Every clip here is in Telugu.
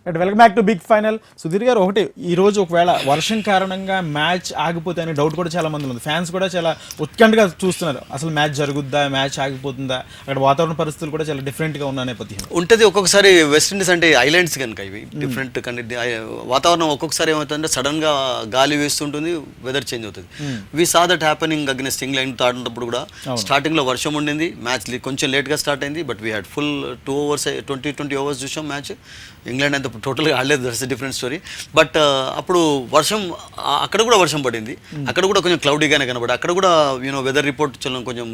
Right, welcome back to big final. Sudheer garu, ఒకటి ఈ రోజు ఒకవేళ వర్షం కారణంగా మ్యాచ్ ఆగిపోతే అనే డౌట్ కూడా చాలా మంది ఉంది. ఫ్యాన్స్ కూడా చాలా ఉత్కంఠగా చూస్తున్నారు, అసలు మ్యాచ్ జరుగుద్దా, మ్యాచ్ ఆగిపోతుందా, అక్కడ వాతావరణ పరిస్థితులు కూడా చాలా డిఫరెంట్ గా ఉన్న నేపథ్యం ఉంటుంది. ఒక్కొక్కసారి వెస్టిండీస్ అంటే ఐలాండ్స్ కనుక ఇవి డిఫరెంట్ వాతావరణం ఒక్కొక్కసారి ఏమవుతుందంటే సడన్ గా గాలి వేస్తుంటుంది, వెదర్ చేంజ్ అవుతుంది. We saw that happening against England ఆడినప్పుడు కూడా స్టార్టింగ్ లో వర్షం ఉండింది, మ్యాచ్ కొంచెం లేట్ గా స్టార్ట్ అయింది, but we had full 2 hours 20 hours చూసాం మ్యాచ్. ఇంగ్లాండ్ అంత టోటల్గా ఆడలేదు, దట్స్ డిఫరెంట్ స్టోరీ. బట్ అప్పుడు వర్షం, అక్కడ కూడా వర్షం పడింది, అక్కడ కూడా కొంచెం క్లౌడీగానే కనబడి, అక్కడ కూడా వెదర్ రిపోర్ట్ కొంచెం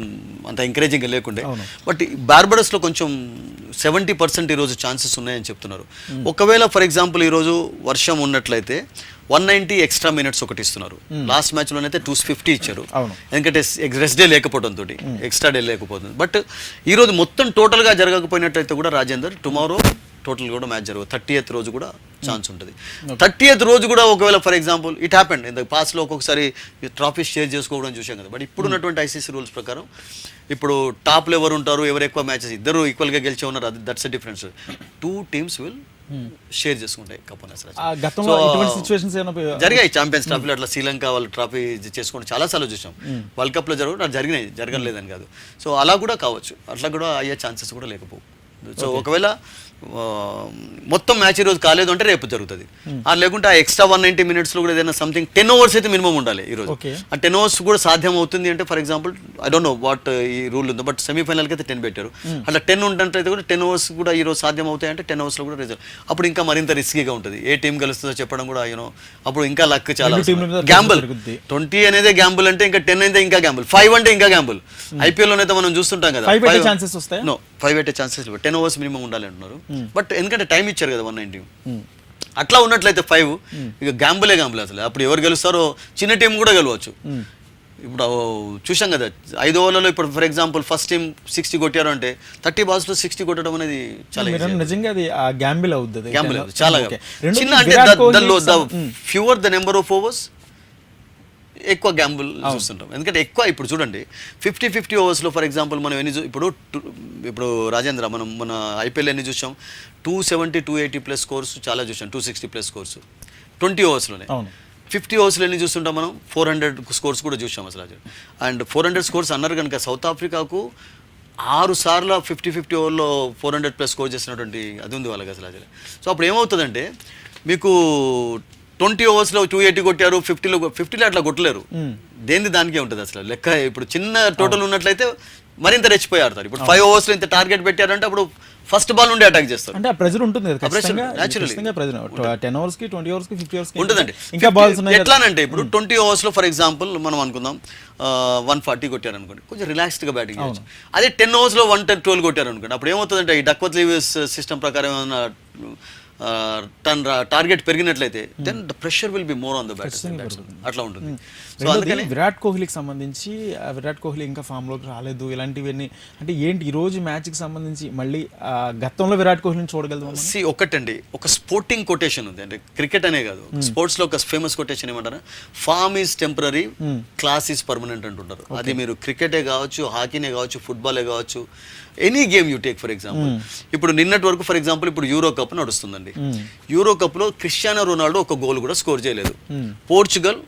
అంత ఎంకరేజింగ్గా లేకుండే. బట్ బార్బడస్లో కొంచెం 70% ఈరోజు ఛాన్సెస్ ఉన్నాయని చెప్తున్నారు. ఒకవేళ ఫర్ ఎగ్జాంపుల్ ఈరోజు వర్షం ఉన్నట్లయితే 190 ఎక్స్ట్రా మినిట్స్ ఒకటి ఇస్తున్నారు. లాస్ట్ మ్యాచ్లోనైతే 250 ఇచ్చారు, ఎందుకంటే రెస్ట్ డే లేకపోవడంతో, ఎక్స్ట్రా డే లేకపోతుంది. బట్ ఈరోజు మొత్తం టోటల్గా జరగకపోయినట్లయితే కూడా రాజేందర్, టుమారో టోటల్ కూడా మ్యాచ్ జరగదు. 30th రోజు కూడా ఛాన్స్ ఉంటుంది. 30th రోజు కూడా ఒకవేళ for example it happened in the పాస్ట్లో ఒక్కొక్కసారి ట్రాఫీ షేర్ చేసుకోవడం చూసాం కదా. బట్ ఇప్పుడు ఉన్నటువంటి ఐసీసీ రూల్స్ ప్రకారం ఇప్పుడు టాప్లో ఎవరు ఉంటారు, ఎవరు ఎక్కువ మ్యాచెస్, ఇద్దరు ఈక్వల్గా గెలిచే ఉన్నారు, అది that's a difference. 2 teams will share చేసుకుంటాయి కప్. జరిగాయి ఛాంపియన్స్ ట్రాఫీలో అట్లా శ్రీలంక వాళ్ళు ట్రాఫీ చేసుకుంటే చాలాసార్లు చూసాం. వరల్డ్ కప్లో జరిగినాయి, జరగలేదని కాదు. సో అలా కూడా కావచ్చు, అట్లా కూడా అయ్యే ఛాన్సెస్ కూడా లేకపోవు. సో ఒకవేళ మొత్తం మ్యాచ్ ఈరోజు కాలేదు అంటే రేపు జరుగుతుంది. లేకుంటే ఆ ఎక్స్ట్రా 190 minutesలో కూడా ఏదైనా సంథింగ్ 10 hours అయితే మినిమం ఉండాలి ఈరోజు. ఆ 10 hours కూడా సాధ్యం అవుతుంది అంటే for example I don't know what ఈ రూల్ ఉందో, బట్ సెమీఫైనల్కి అయితే 10 పెట్టారు. అట్లా 10 ఉంటే కూడా 10 hours కూడా ఈరోజు సాధ్యం అవుతాయంటే 10 hours కూడా రిజల్ట్. అప్పుడు ఇంకా మరింత రిస్కీగా ఉంటుంది, ఏ టీం గెలుస్తుందో చెప్పడం కూడా అప్పుడు ఇంకా లక్ చాలా గ్యాంబుల్. 20 అనేది గ్యాంబుల్ అంటే ఇంకా 10 అయితే ఇంకా గ్యాంబుల్, 5 అంటే ఇంకా గ్యాంబుల్. ఐపీఎల్లో అయితే మనం చూస్తుంటాం కదా, 5 పెట్టే ఛాన్సెస్ 10 hours మినిమం ఉండాలి అంటున్నారు. బట్ ఎందుకంటే టైం ఇచ్చారు కదా 190. అట్లా ఉన్నట్లయితే 5 ఇక గ్యాంబులే అసలు. అప్పుడు ఎవరు గెలుస్తారో చిన్న టీం కూడా గెలవచ్చు. ఇప్పుడు చూసాం కదా 5 ఓవర్లలో, ఇప్పుడు ఫర్ ఎగ్జాంపుల్ ఫస్ట్ టీం 60 కొట్టారు అంటే 30 balls లో 60 కొట్టడం అనేది చాలా నిజంగా అది గ్యాంబుల్ అవుతుంది. చాలా చిన్న, అంటే fewer the number of overs ఎక్కువ గ్యాంబుల్ చూస్తుంటాం. ఎందుకంటే ఎక్కువ ఇప్పుడు చూడండి 50 ఓవర్స్లో ఫర్ ఎగ్జాంపుల్ మనం ఇప్పుడు రాజేంద్ర మనం మన ఐపీఎల్ ఎన్ని చూసాం, 270 280 ప్లస్ స్కోర్స్ చాలా చూసాం, 260 ప్లస్ స్కోర్స్ 20 ఓవర్స్లోనే. 50 ఓవర్స్లో ఎన్ని చూస్తుంటాం మనం, 400 స్కోర్స్ కూడా చూసాం అసలు. అండ్ 400 స్కోర్స్ అన్నారు కనుక సౌత్ ఆఫ్రికాకు 6 సార్లు 50 ఓవర్లో 400 ప్లస్ స్కోర్ చేసినటువంటి అది ఉంది వాళ్ళకి అసలు. సో అప్పుడు ఏమవుతుందంటే మీకు 20 ఓవర్స్లో 280 కొట్టారు, 50లో అట్లా కొట్టలేరు. దేని దానికే ఉంటుంది అసలు లెక్క. ఇప్పుడు చిన్న టోటల్ ఉన్నట్లయితే మరింత రెచ్చిపోయి ఆడతారు. ఇప్పుడు 5 ఓవర్స్లో ఇంత టార్గెట్ పెట్టారంటే అప్పుడు ఫస్ట్ బాల్ నుండి అటాక్ చేస్తారు. అంటే ప్రెజర్ ఉంటుంది కదా, 10 hours కి 20 hours కి 50 hours కి ఉంటుందండి. ఇంకా బాల్స్ ఉన్నాయి. ఎట్లానంటే ఇప్పుడు 20 ఓవర్స్లో ఫర్ ఎగ్జాంపుల్ మనం అనుకుందాం 140 కొట్టారు అనుకోండి, కొంచెం రిలాక్స్డ్గా బ్యాటింగ్ చేయొచ్చు. అదే 10 ఓవర్స్లో 112 కొట్టారు అనుకోండి, అప్పుడు ఏమవుతుందంటే ఈ డక్వర్త్ లీవిస్ సిస్టమ్ ప్రకారం ఏమన్నా టార్గెట్ పెరిగినట్లయితే then the pressure will be more on the batsmen, అట్లా ఉంటుంది. సో అందుకని విరాట్ కోహ్లీకి సంబంధించి, విరాట్ కోహ్లీ ఇంకా ఫామ్ లోకి రాలేదు, ఇలాంటివన్నీ అంటే ఏంటి ఈ రోజు మ్యాచ్ కి సంబంధించి మళ్ళీ గతంలో విరాట్ కోహ్లీని చూడగలుగుతాం. ఒకటండి, ఒక స్పోర్టింగ్ కొటేషన్ ఉంది, అంటే క్రికెట్ అనే కాదు, స్పోర్ట్స్ లో ఒక ఫేమస్ కొటేషన్ ఏమంటారు, form is temporary, class is permanent అంటుంటారు. అది మీరు క్రికెటే కావచ్చు, హాకీనే కావచ్చు, ఫుట్బాలే కావచ్చు, any game you take. For example ఇప్పుడు నిన్నటి వరకు ఫర్ ఎగ్జాంపుల్ ఇప్పుడు యూరో కప్ నడుస్తుందండి. యూరో కప్ లో క్రిస్టియానో రొనాల్డో ఒక గోల్ కూడా స్కోర్ చేయలేదు. పోర్చుగల్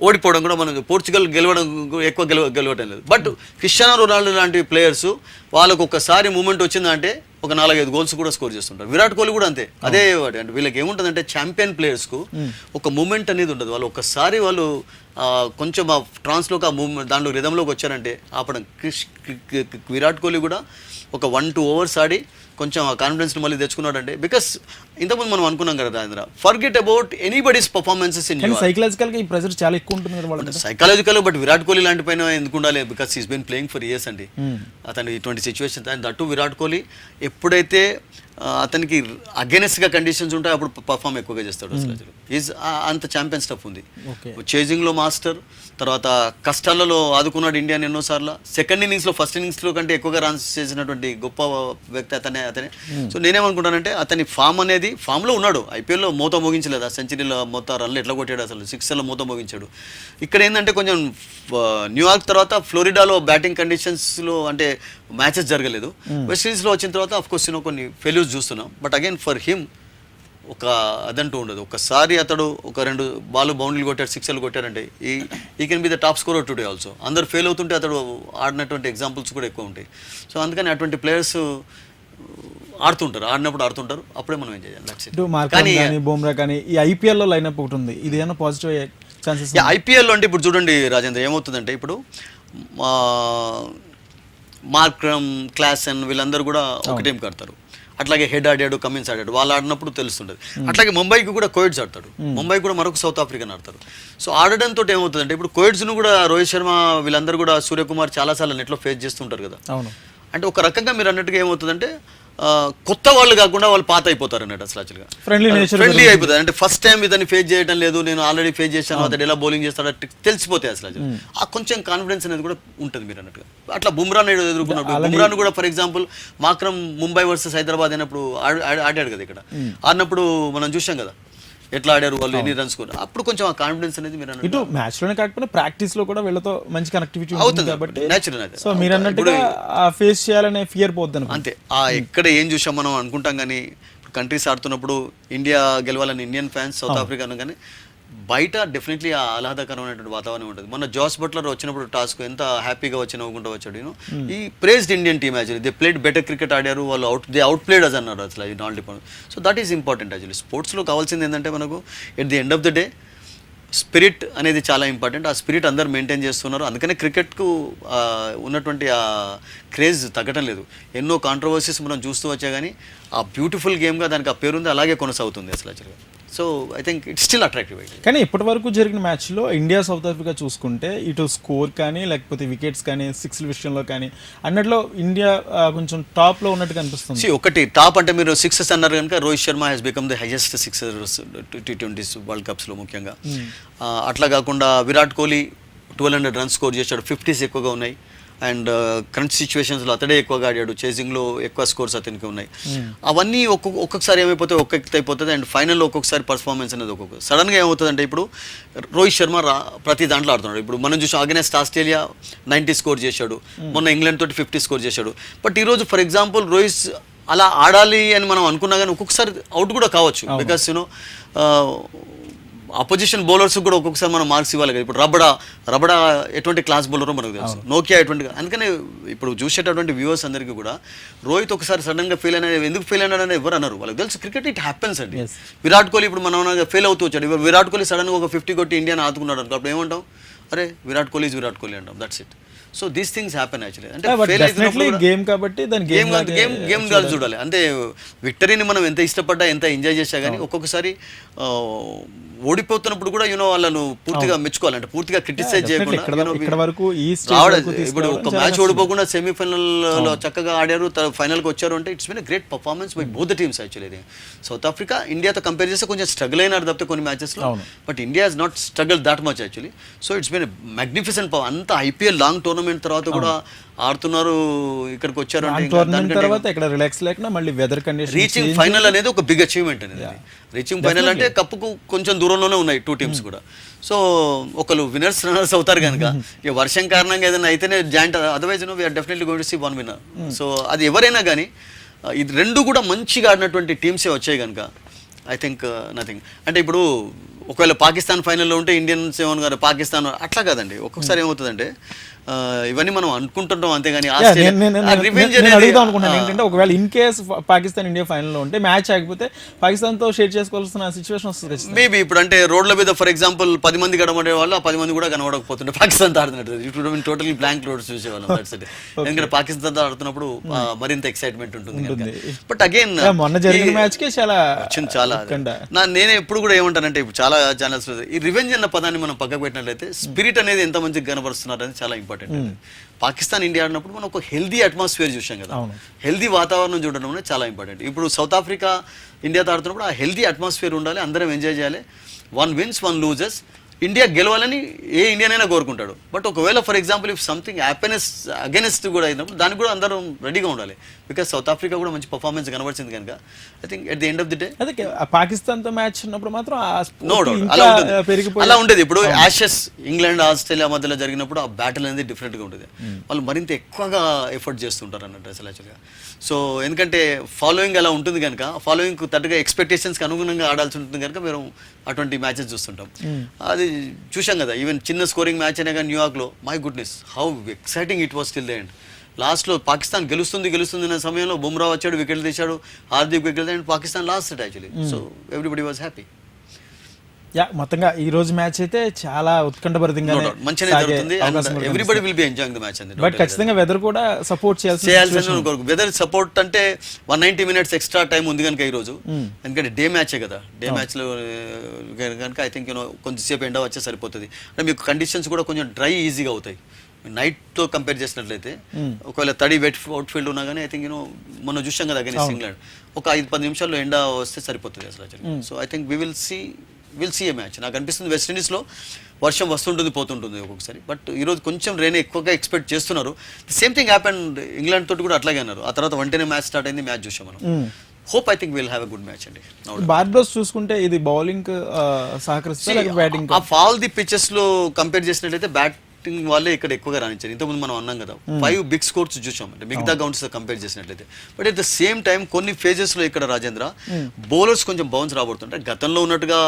ఓడిపోవడం కూడా, మనం పోర్చుగల్ గెలవడం ఎక్కువ గెలవటం లేదు. బట్ క్రిస్టియానో రొనాల్డో లాంటి ప్లేయర్స్ వాళ్ళకు ఒకసారి మూమెంట్ వచ్చిందంటే ఒక 4-5 గోల్స్ కూడా స్కోర్ చేస్తుంటారు. విరాట్ కోహ్లీ కూడా అంతే. అదే అంటే వీళ్ళకి ఏముంటుందంటే ఛాంపియన్ ప్లేయర్స్కు ఒక మూమెంట్ అనేది ఉంటుంది. వాళ్ళు ఒక్కసారి వాళ్ళు కొంచెం ఆ ట్రాన్స్లోకి ఆ మూమెంట్ దాంట్లో రిధంలోకి వచ్చారంటే ఆపడం. విరాట్ కోహ్లీ కూడా ఒక 1-2 ఓవర్స్ ఆడి కొంచెం ఆ కాన్ఫిడెన్స్ని మళ్ళీ తెచ్చుకున్నాడంటే, బికాస్ ఇంతకుముందు మనం అనుకున్నాం కదా Rajendra, forget about anybody's performances in సైకలాజికల్గా ఈ ప్రెజర్ చాలా ఎక్కువ ఉంటుంది సైకలాజికల్. బట్ విరాట్ కోహ్లీ లాంటి పైన ఎందుకు ఉండాలి, because is been playing for years అండి. అతను ఇటువంటి situation and that Virat Kohli ఎప్పుడైతే అతనికి అగెనెస్ట్గా కండిషన్స్ ఉంటాయి అప్పుడు పర్ఫామ్ ఎక్కువగా చేస్తాడు అసలు. ఈజ్ అంత ఛాంపియన్ స్టఫ్ ఉంది. చేజింగ్లో మాస్టర్, తర్వాత కష్టాలలో ఆదుకున్నాడు ఇండియాని ఎన్నోసార్లు. సెకండ్ ఇన్నింగ్స్లో ఫస్ట్ ఇన్నింగ్స్లో కంటే ఎక్కువగా రన్స్ చేసినటువంటి గొప్ప వ్యక్తి అతనే. సో నేనేమనుకుంటానంటే అతని ఫామ్ అనేది, ఫామ్లో ఉన్నాడు. ఐపీఎల్లో మూత మోగించలేదు, ఆ సెంచరీలో మొత్తం రన్లు ఎట్లా కొట్టాడు అసలు, 6లో మూత మోగించాడు. ఇక్కడ ఏంటంటే కొంచెం న్యూయార్క్ తర్వాత ఫ్లోరిడాలో బ్యాటింగ్ కండిషన్స్లో అంటే మ్యాచెస్ జరగలేదు. వెస్ట్ ఇండీస్లో వచ్చిన తర్వాత అఫ్కోర్స్ కొన్ని ఫెయిల్యూర్స్ చూస్తున్నాం. బట్ అగైన్ ఫర్ హిమ్ ఒక అదంటూ ఉండదు. ఒకసారి అతడు ఒక 2 బాల్ బౌండరీలు కొట్టాడు, 6లు కొట్టారంటే ఈ can be the top scorer today also. అందరు ఫెయిల్ అవుతుంటే అతడు ఆడినటువంటి ఎగ్జాంపుల్స్ కూడా ఎక్కువ ఉంటాయి. సో అందుకని అటువంటి ప్లేయర్స్ ఆడుతుంటారు, అప్పుడే మనం ఏం చేయాలి. ఇటు మార్క్రమ్ కానీ బుమ్రా కానీ ఈ ఐపీఎల్లో లైనప్ ఒకటి ఉంది, ఇది ఏమైనా పాజిటివ్ ఛాన్సెస్? ఐపీఎల్లో అంటే ఇప్పుడు చూడండి రాజేంద్ర, ఏమవుతుందంటే ఇప్పుడు మార్క్రమ్, క్లాసెన్ వీళ్ళందరూ కూడా ఒక టీం కడతారు. అట్లాగే హెడ్ ఆడాడు, కమిన్స్ ఆడాడు, వాళ్ళు ఆడినప్పుడు తెలుస్తుండదు. అట్లాగే ముంబైకి కూడా కోయిడ్స్ ఆడతాడు, ముంబై కూడా మరొక సౌత్ ఆఫ్రికన్ ఆడతారు. సో ఆడడంతో ఏమవుతుందంటే ఇప్పుడు కోయిడ్స్ను కూడా రోహిత్ శర్మ వీళ్ళందరూ కూడా సూర్యకుమార్ చాలాసార్లు నెట్లో ఫేస్ చేస్తుంటారు కదా. అవును. అంటే ఒక రకంగా మీరు అన్నట్టుగా ఏమవుతుందంటే కొత్త వాళ్ళు కాకుండా వాళ్ళు పాత అయిపోతారు అన్నట్టు. అసలు యాక్చువల్గా ఫ్రెండ్లీ అయిపోతుంది. అంటే ఫస్ట్ టైం ఇతన్ని ఫేస్ చేయడం లేదు, నేను ఆల్రెడీ ఫేస్ చేశాను, అతడు ఎలా బౌలింగ్ చేస్తాడో తెలిసిపోతాయి అసలు. ఆ కొంచెం కాన్ఫిడెన్స్ అనేది కూడా ఉంటుంది మీరు అన్నట్టుగా. అట్లా బుమ్రాను ఎదుర్కొన్నప్పుడు, బుమ్రాను కూడా for example Markram Mumbai versus Hyderabad అయినప్పుడు ఆడాడు కదా, ఇక్కడ ఆడినప్పుడు మనం చూసాం కదా ఎట్లా ఆడారు వాళ్ళు, ఎన్ని రన్స్ కూడా. అప్పుడు కొంచెం ఆ కాన్ఫిడెన్స్ అనేది మీరు ఇటు మ్యాచ్ లోనే కాకపోతే ప్రాక్టీస్ లో కూడా వీళ్ళతో మంచి కనెక్టివిటీ అవుతుంది కాబట్టి నేచురల్. సో మీరు అన్నట్టుగా ఫేస్ చేయాలనే ఫియర్ పోద్ది అంతే. ఎక్కడ ఏం చూసాం మనం అనుకుంటాం, కానీ కంట్రీస్ ఆడుతున్నప్పుడు ఇండియా గెలవాలని ఇండియన్ ఫ్యాన్స్, సౌత్ ఆఫ్రికాను కానీ బయట డెఫినెట్లీ ఆ ఆహ్లాదకరమైనటువంటి వాతావరణం ఉంటుంది. మొన్న జాస్ బట్లర్ వచ్చినప్పుడు టాస్క్ ఎంత హ్యాపీగా వచ్చి నవ్వుకుంటూ వచ్చాడు. ఈ praised Indian team actually, they played better cricket ఆడారు వాళ్ళు, అవుట్ ప్లేడ్ అస్ అన్నారు అసలు. ఈ not depend. So that is important actually. స్పోర్ట్స్లో కావాల్సింది ఏంటంటే మనకు at the end of the day spirit అనేది చాలా ఇంపార్టెంట్. ఆ స్పిరిట్ అందరు మెయింటైన్ చేస్తున్నారు. అందుకనే క్రికెట్కు ఉన్నటువంటి ఆ క్రేజ్ తగ్గటం లేదు. ఎన్నో కాంట్రవర్సీస్ మనం చూస్తూ వచ్చా కానీ ఆ బ్యూటిఫుల్ గేమ్గా దానికి ఆ పేరుంది, అలాగే కొనసాగుతుంది అసలు యాక్చువల్గా. So I think it's still attractive. కానీ ఇప్పటి వరకు జరిగిన మ్యాచ్లో ఇండియా సౌత్ ఆఫ్రికా చూసుకుంటే ఇటు స్కోర్ కానీ లేకపోతే వికెట్స్ కానీ 6ల విషయంలో కానీ అన్నట్లో ఇండియా కొంచెం టాప్లో ఉన్నట్టుగా అనిపిస్తుంది. ఒకటి టాప్ అంటే మీరు 6s అన్నారు కనుక Rohit Sharma he's become the highest 6ers T20s world కప్స్లో ముఖ్యంగా. అట్లా కాకుండా విరాట్ కోహ్లీ 1200 రన్స్ స్కోర్ చేశాడు, 50s ఎక్కువగా ఉన్నాయి. అండ్ కరెంట్ సిచ్యువేషన్స్లో అతడే ఎక్కువగా ఆడాడు, చేసింగ్లో ఎక్కువ స్కోర్స్ అతనికి ఉన్నాయి. అవన్నీ ఒక్కొక్కసారి ఏమైపోతే ఒక్కొక్కటి అయిపోతుంది. అండ్ ఫైనల్లో ఒక్కొక్కసారి పర్ఫార్మెన్స్ అనేది ఒక్కొక్క సడన్గా ఏమవుతుందంటే ఇప్పుడు రోహిత్ శర్మ ప్రతి దాంట్లో ఆడుతున్నాడు. ఇప్పుడు మనం చూసాం అగెన్స్ట్ ఆస్ట్రేలియా 90 స్కోర్ చేశాడు, మొన్న ఇంగ్లాండ్ తోటి 50 స్కోర్ చేశాడు. బట్ ఈరోజు ఫర్ ఎగ్జాంపుల్ రోహిత్ అలా ఆడాలి అని మనం అనుకున్నా కానీ ఒక్కొక్కసారి అవుట్ కూడా కావచ్చు. బికాస్ అపోజిషన్ బౌలర్స్ కూడా ఒక్కొక్కసారి మనం మార్క్స్ ఇవ్వాలి కదా. ఇప్పుడు రబడా ఎటువంటి క్లాస్ బౌలరో మనకు తెలుసు, నోకియా ఎటువంటి. అందుకనే ఇప్పుడు చూసేటటువంటి వ్యూవర్స్ అందరికీ కూడా రోహిత్ ఒకసారి సడన్గా ఫెయిల్ అయినా, ఎందుకు ఫెయిల్ అయినాడని ఎవరు అన్నారు, వాళ్ళకి తెలుసు క్రికెట్ ఇట్ హ్యాపెన్స్ అండి. విరాట్ కోహ్లీ ఇప్పుడు మనం ఫెయిల్ అవుతూ వచ్చాడు. విరాట్ కోహ్లీ సడన్గా ఒక 50 కొట్టి ఇండియాని ఆదుకున్నాడు అనుకో, అప్పుడు ఏమంటాం, అరే విరాట్ కోహ్లీ ఈజ్ విరాట్ కోహ్లీ అంటాం. That's it. So these things happen actually. అంటే గేమ్ కాబట్టి గేమ్ కాదు చూడాలి. అంటే విక్టరీని మనం ఎంత ఇష్టపడ్డా, ఎంత ఎంజాయ్ చేసా కానీ ఒక్కొక్కసారి ఓడిపోతున్నప్పుడు కూడా వాళ్ళను పూర్తిగా మెచ్చుకోవాలంటే పూర్తిగా క్రిటిసైజ్ చేయకుండా. ఇప్పుడు ఒక మ్యాచ్ ఓడిపోకుండా సెమీఫైనల్లో చక్కగా ఆడారు, ఫైనల్కి వచ్చారు అంటే it's been a great performance by both the teams actually. South Africa ఇండియాతో కంపేర్ చేస్తే కొంచెం స్ట్రగుల్ అయినారు తప్పితే కొన్ని మ్యాచెస్లో, but India has not struggle that much actually. So it's been magnificent power. అంత ఐపీఎల్ లాంగ్ టోర్నమెంట్ తర్వాత కూడా ఆడుతున్నారు, ఇక్కడికి వచ్చారు. రీచింగ్ ఫైనల్ అనేది ఒక బిగ్ అచీవ్మెంట్ అనేది. రీచింగ్ ఫైనల్ అంటే కప్పుకు కొంచెం దూరంలోనే ఉన్నాయి 2 టీమ్స్ కూడా. సో ఒకరు విన్నర్స్ రన్నర్స్ అవుతారు కనుక ఇక వర్షం కారణంగా ఏదైనా అయితేనే joint, otherwise we're definitely going to see 1 winner. So అది ఎవరైనా కానీ ఇది 2 కూడా మంచిగా ఆడినటువంటి టీమ్సే వచ్చాయి కనుక ఐ థింక్ నథింగ్. అంటే ఇప్పుడు ఒకవేళ పాకిస్తాన్ ఫైనల్లో ఉంటే ఇండియన్స్ ఏమన్నారు పాకిస్తాన్, అట్లా కాదండి. ఒక్కొక్కసారి ఏమవుతుందంటే ఇవన్నీ మనం అనుకుంటుంటాం అంతేగాని ఏంటంటే ఒకవేళ ఇన్ కేస్ పాకిస్తాన్ ఇండియా ఫైనల్లో ఉంటే మ్యాచ్ ఆగిపోతే పాకిస్తాన్ తో షేర్ చేసుకోవాల్సిన సిచ్యువేషన్ వస్తుంది మేబీ. ఇప్పుడు అంటే రోడ్ల మీద ఫర్ ఎగ్జాంపుల్ 10 మంది కనబడే వాళ్ళు ఆ 10 మంది కూడా కనబడకపోతుంటే పాకిస్తాన్ తో ఆడుతున్నట్టు ఇప్పుడు టోటల్లీ బ్లాంక్ రోడ్స్ చూసేవాళ్ళం. ఎందుకంటే పాకిస్తాన్ తో ఆడుతున్నప్పుడు మరింత ఎక్సైట్మెంట్ ఉంటుంది. బట్ అగైన్ మొన్న జరిగిన మ్యాచ్ కి చాలా నేనే ఎప్పుడు కూడా ఏమంటానంటే ఇప్పుడు చాలా ఛానల్స్ ఈ రివెంజ్ అన్న పదాన్ని మనం పక్కకు పెట్టినట్లయితే స్పిరిట్ అనేది ఎంత మంచిగా కనబరుస్తున్నారు అనేది చాలా ఇంపార్టెంట్. పాకిస్తాన్ ఇండియా ఆడినప్పుడు మనం ఒక హెల్దీ అట్మాస్ఫియర్ చూసాం కదా, హెల్దీ వాతావరణం చూడడం అనేది చాలా ఇంపార్టెంట్. ఇప్పుడు సౌత్ ఆఫ్రికా ఇండియాతో ఆడుతున్నప్పుడు ఆ హెల్దీ అట్మాస్ఫియర్ ఉండాలి, అందరం ఎంజాయ్ చేయాలి. 1 wins 1 loses. ఇండియా గెలవాలని ఏ ఇండియన్ అయినా కోరుకుంటాడు. బట్ ఒకవేళ for example if something happiness against కూడా అయినప్పుడు దానికి కూడా అందరం రెడీగా ఉండాలి. బికాస్ సౌత్ ఆఫ్రికా కూడా మంచి పర్ఫార్మెన్స్ కనబడుతుంది కనుక I think at the end of the day అదే పాకిస్తాన్ తో మ్యాచ్ ఉన్నప్పుడు మాత్రం నో డౌట్ అలా ఉంటుంది. అలా ఉండేది. ఇప్పుడు యాషెస్ ఇంగ్లాండ్ ఆస్ట్రేలియా మధ్యలో జరిగినప్పుడు ఆ బ్యాటిల్ అనేది డిఫరెంట్ గా ఉంటుంది. వాళ్ళు మరింత ఎక్కువగా ఎఫర్ట్ చేస్తుంటారు అన్నట్టు అసలు యాక్చువల్గా. సో ఎందుకంటే ఫాలోయింగ్ అలా ఉంటుంది కనుక ఫాలోయింగ్ తట్టుగా ఎక్స్పెక్టేషన్స్కి అనుగుణంగా ఆడాల్సి ఉంటుంది కనుక మేము అటువంటి మ్యాచెస్ చూస్తుంటాం. అది చూసాం కదా, ఈవెన్ చిన్న స్కోరింగ్ మ్యాచ్ అయినా కానీ న్యూయార్క్లో, my goodness how exciting it was till the end. లాస్ట్లో పాకిస్తాన్ గెలుస్తుంది అనే సమయంలో బుమ్రా వచ్చాడు, వికెట్లు తీశాడు, హార్దిక్ వికెట్లు తీశాడు, Pakistan last actually. So everybody was happy. Yeah, మొత్తంగా ఈ రోజు మ్యాచ్ అయితే చాలా ఉత్కంఠభరితంగా మంచిగా జరుగుతుంది. Everybody will be enjoying the match అండి. బట్ ఖచ్చితంగా వెదర్ కూడా సపోర్ట్ చేయాల్సిన వెదర్ సపోర్ట్ అంటే 190 minutes ఎక్స్ట్రా టైం ఉంది కనుక ఈ రోజు. ఎందుకంటే డే మ్యాచే కదా, డే మ్యాచ్ లో కనుక ఐ థింక్ కొంచెంసేపు ఎండ వచ్చే సరిపోతుంది. అంటే మీకు కండిషన్స్ కూడా కొంచెం డ్రై ఈజీగా అవుతాయి. నైట్ తో కంపేర్ చేసినట్లయితే ఒకవేళ తడి వెట్ అవుట్ ఫీల్డ్ ఉన్నా కానీ ఐ థింక్ మనం చూసాం కదా అగైన్స్ ఇంగ్లాండ్, ఒక 5-10 నిమిషాల్లో ఎండ వస్తే సరిపోతుంది అసలు. So I think will see a match. నాకు అనిపిస్తుంది వెస్టిండీస్లో వర్షం వస్తుంటుంది పోతుంటుంది ఒక్కొక్కసారి, బట్ ఈరోజు కొంచెం రెయిన్ ఎక్కువగా ఎక్స్పెక్ట్ చేస్తున్నారు. సేమ్ థింగ్ హ్యాపెన్ ఇంగ్లాండ్ తోటి కూడా అట్లాగే అన్నారు. ఆ తర్వాత వెంటనే మ్యాచ్ స్టార్ట్ అయింది, మ్యాచ్ చూసాం మనం. Hope I think will have a good match అండి. బార్బడోస్ చూసుకుంటే ఇది బౌలింగ్ సహకరిస్తే batting of all the pitches లో కంపేర్ చేసినట్లయితే బ్యాటింగ్ వాళ్ళే ఇక్కడ ఎక్కువగా రాణించారు. ఇంతకుముందు మనం అన్నాం కదా 5 బిగ్ స్కోర్స్ చూసాం అంటే మిగతా గౌండ్స్ కంపేర్ చేసినట్లయితే. But at the same time కొన్ని ఫేజెస్ లో ఇక్కడ రాజేంద్ర బౌలర్స్ కొంచెం బౌన్స్ రాబడుతుంటారు. గతంలో ఉన్నట్టుగా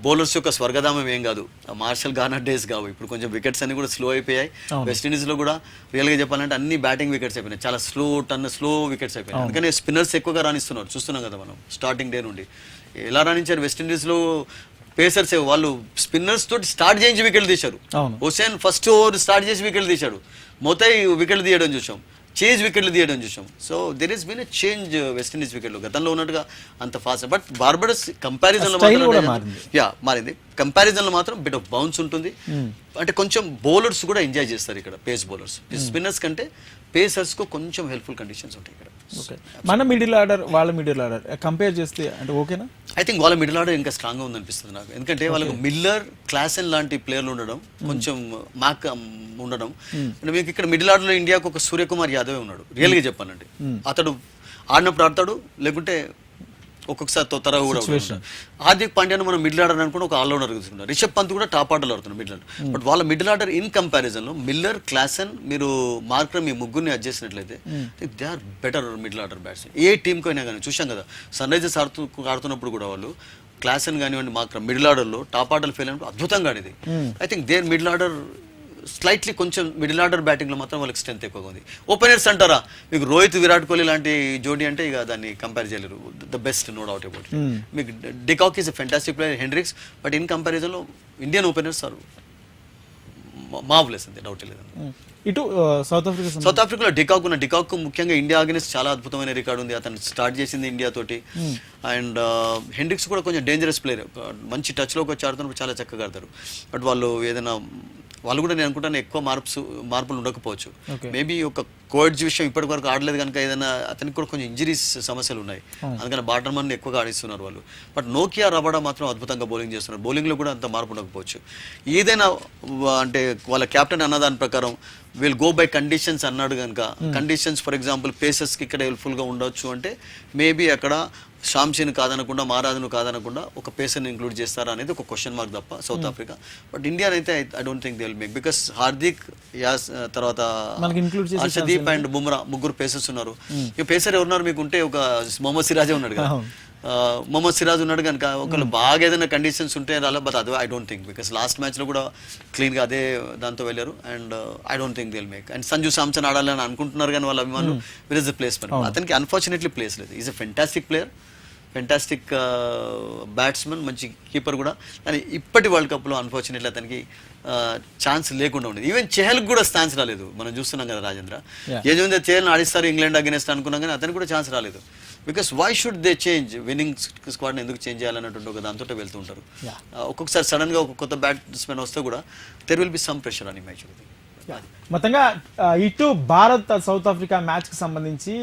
బౌలర్స్ యొక్క స్వర్గధామం ఏం కాదు, మార్షల్ గార్నర్ డేస్ కావు. ఇప్పుడు కొంచెం వికెట్స్ అన్ని కూడా స్లో అయిపోయాయి. వెస్టిండీస్ లో కూడా రియల్ గా చెప్పాలంటే అన్ని బ్యాటింగ్ వికెట్స్ అయిపోయినాయి, చాలా స్లో వికెట్స్ అయిపోయినాయి. అందుకని స్పిన్నర్స్ ఎక్కువగా రాణిస్తున్నారు. చూస్తున్నాం కదా మనం స్టార్టింగ్ డే నుండి ఎలా రాణించారు వెస్టిండీస్ లో. పేసర్స్ వాళ్ళు స్పిన్నర్స్ తోటి స్టార్ట్ చేయించి వికెట్లు తీశారు. హుసేన్ ఫస్ట్ ఓవర్ స్టార్ట్ చేసి వికెట్లు తీశాడు, మొత్తం వికెట్లు తీయడం చూసాం, చేంజ్ వికెట్లు తీయడం చూసాం. So there is been a change West Indies వికెట్లు గతంలో ఉన్నట్టుగా అంత ఫాస్ట్. బట్ బార్బడోస్ కంపారిజన్ లో మారింది. కంపారిజన్ లో మాత్రం బిట్ ఆఫ్ బౌన్స్ ఉంటుంది. అంటే కొంచెం బౌలర్స్ కూడా ఎంజాయ్ చేస్తారు ఇక్కడ, పేస్ బౌలర్స్ స్పిన్నర్స్ కంటే పేసర్స్ కు కొంచెం హెల్ప్ఫుల్ కండిషన్స్ ఉంటాయి ఇక్కడ. మన మిడిల్ ఆర్డర్ వాళ్ళ మిడిల్ ఆర్డర్ కంపేర్ చేస్తే అంటే ఓకేనా? ఐ థింక్ వాళ్ళ మిడిల్ ఆర్డర్ ఇంకా స్ట్రాంగ్ గా ఉందనిపిస్తుంది నాకు. ఎందుకంటే వాళ్ళకు మిల్లర్, క్లాసెన్ లాంటి ప్లేయర్లు ఉండడం, కొంచెం మాక్ ఉండడం. మీకు ఇక్కడ మిడిల్ ఆర్డర్ లో ఇండియాకు ఒక సూర్యకుమార్ యాదవ్ ఉన్నాడు. రియల్ గా చెప్పానంటే అతడు ఆడినప్పుడు ఆడతాడు, లేకుంటే ఒక్కొక్కసారి తొత్తరగా కూడా ఉంటాడు. హార్దిక్ పాండ్యాను మనం మిడిల్ ఆర్డర్ అనుకుంటే ఒక ఆల్రౌండర్ తీసుకుంటారు. రిషబ్ పంత్ కూడా టాప్ ఆర్డర్ ఆడుతున్నారు మిడిల్ ఆర్డర్. బట్ వాళ్ళ మిడిల్ ఆర్డర్ ఇన్ కంపారిజన్ లో మిల్లర్, క్లాసెన్, మీరు మార్కర్ మీ ముగ్గురిని అడ్జస్ట్ చేసినట్లయితే they are better middle order batsmen. ఏ టీంకి అయినా కానీ చూసాం కదా, సన్ రైజర్స్ ఆడుతున్నప్పుడు కూడా వాళ్ళు క్లాసెన్ కానివ్వండి, మార్కర్ మిడిల్ ఆర్డర్లో టాప్ ఆర్డర్ ఫెయిల్ అయినప్పుడు అద్భుతంగా ఆడేది. I think there middle order slightly కొంచెం మిడిల్ ఆర్డర్ బ్యాటింగ్ లో మాత్రం వాళ్ళకి స్ట్రెంత్ ఎక్కువగా ఉంది. ఓపెనర్స్ అంటారా, మీకు రోహిత్, విరాట్ కోహ్లీ లాంటి జోడీ అంటే ఇక దాన్ని కంపేర్ చేయలేరు. The best, no doubt about. మీకు de Kock is a fantastic player, Hendricks, but in comparison లో ఇండియన్ ఓపెనర్స్ ఆర్ మార్వెలస్, అంతే డౌట్ లేదండి. ఇటు సౌత్ ఆఫ్రికాలో డికాక్ ముఖ్యంగా ఇండియా అగెన్స్ట్ చాలా అద్భుతమైన రికార్డు ఉంది. అతను స్టార్ట్ చేసింది ఇండియా తోటి. అండ్ హెండ్రిక్స్ కూడా కొంచెం డేంజరస్ ప్లేయర్, మంచి టచ్లోకి వచ్చి ఆడుతున్నప్పుడు చాలా చక్కగా ఆడతారు. బట్ వాళ్ళు కూడా నేను అనుకుంటాను ఎక్కువ మార్పులు ఉండకపోవచ్చు. మేబీ ఒక కోవిడ్ విషయం ఇప్పటి వరకు ఆడలేదు కనుక ఏదైనా అతనికి కూడా కొంచెం ఇంజరీస్ సమస్యలు ఉన్నాయి, అందుకని బాటర్మన్ ఎక్కువగా ఆడిస్తున్నారు వాళ్ళు. బట్ నోకియా రబాడా మాత్రం అద్భుతంగా బౌలింగ్ చేస్తున్నారు. బౌలింగ్లో కూడా అంత మార్పు ఉండకపోవచ్చు. ఏదైనా అంటే వాళ్ళ కెప్టెన్ అన్న దాని ప్రకారం విల్ గో బై కండిషన్స్ అన్నాడు కనుక, కండిషన్స్ ఫర్ ఎగ్జాంపుల్ పేసర్స్కి ఇక్కడ హెల్ప్ఫుల్గా ఉండొచ్చు అంటే మేబీ అక్కడ షామ్షీని కాదనకుండా, మహారాజును కాదనకుండా ఒక పేసర్ని ఇంక్లూడ్ చేస్తారా అనేది ఒక క్వశ్చన్ మార్క్ తప్ప సౌత్ ఆఫ్రికా. బట్ ఇండియా అయితే I don't think they will make, because Hardik, యాస్, తర్వాత హర్షదీప్ అండ్ బుమ్రా ముగ్గురు పేసర్స్ ఉన్నారు. ఇక పేసర్ ఎవరున్నారు మీకు ఉంటే ఒక మొహమ్మద్ సిరాజే ఉన్నాడు కదా, మొహమ్మద్ సిరాజ్ ఉన్నాడు కనుక ఒకళ్ళు బాగా ఏదైనా కండిషన్స్ ఉంటే రాలే. బట్ అదే I don't think, because last మ్యాచ్లో కూడా క్లీన్గా అదే దాంతో వెళ్ళారు. And I don't think they will make. And Sanju Samson ఆడాలని అనుకుంటున్నారు కానీ వాళ్ళ అభిమానులు విల్ ఇస్ ద ప్లేస్ పని. అతనికి అన్ఫార్చునేట్లీ ప్లేస్ లేదు. Is a fantastic player, fantastic batsmen, మంచి కీపర్ కూడా. కానీ ఇప్పటి వరల్డ్ కప్లో అన్ఫార్చునేట్లీ అతనికి ఛాన్స్ లేకుండా ఉండేది. ఈవెన్ చెహల్కి కూడా ఛాన్స్ రాలేదు. మనం చూస్తున్నాం కదా రాజేంద్ర, ఏజుందే చెహల్ని ఆడిస్తారు ఇంగ్లాండ్ అగెన్స్ట్ అనుకున్నాం కానీ అతనికి కూడా ఛాన్స్ రాలేదు. Because why should they change, winning స్క్వాడ్ని ఎందుకు చేంజ్ చేయాలన్నటువంటి ఒక దాంతో వెళ్తూ ఉంటారు. ఒక్కొక్కసారి సడన్గా ఒక కొత్త బ్యాట్స్మెన్ వస్తే కూడా there will be some pressure అని మ్యాచ్. మొత్తంగా ఇటు భారత్ సౌత్ ఆఫ్రికా మ్యాచ్కి సంబంధించి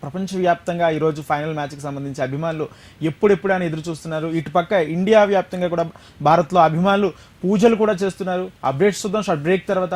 ప్రపంచవ్యాప్తంగా ఈరోజు ఫైనల్ మ్యాచ్కి సంబంధించి అభిమానులు ఎప్పుడెప్పుడు అని ఎదురు చూస్తున్నారు. ఇటు పక్క ఇండియా వ్యాప్తంగా కూడా భారత్లో అభిమానులు పూజలు కూడా చేస్తున్నారు. అప్డేట్స్ చూద్దాం షార్ట్ బ్రేక్ తర్వాత.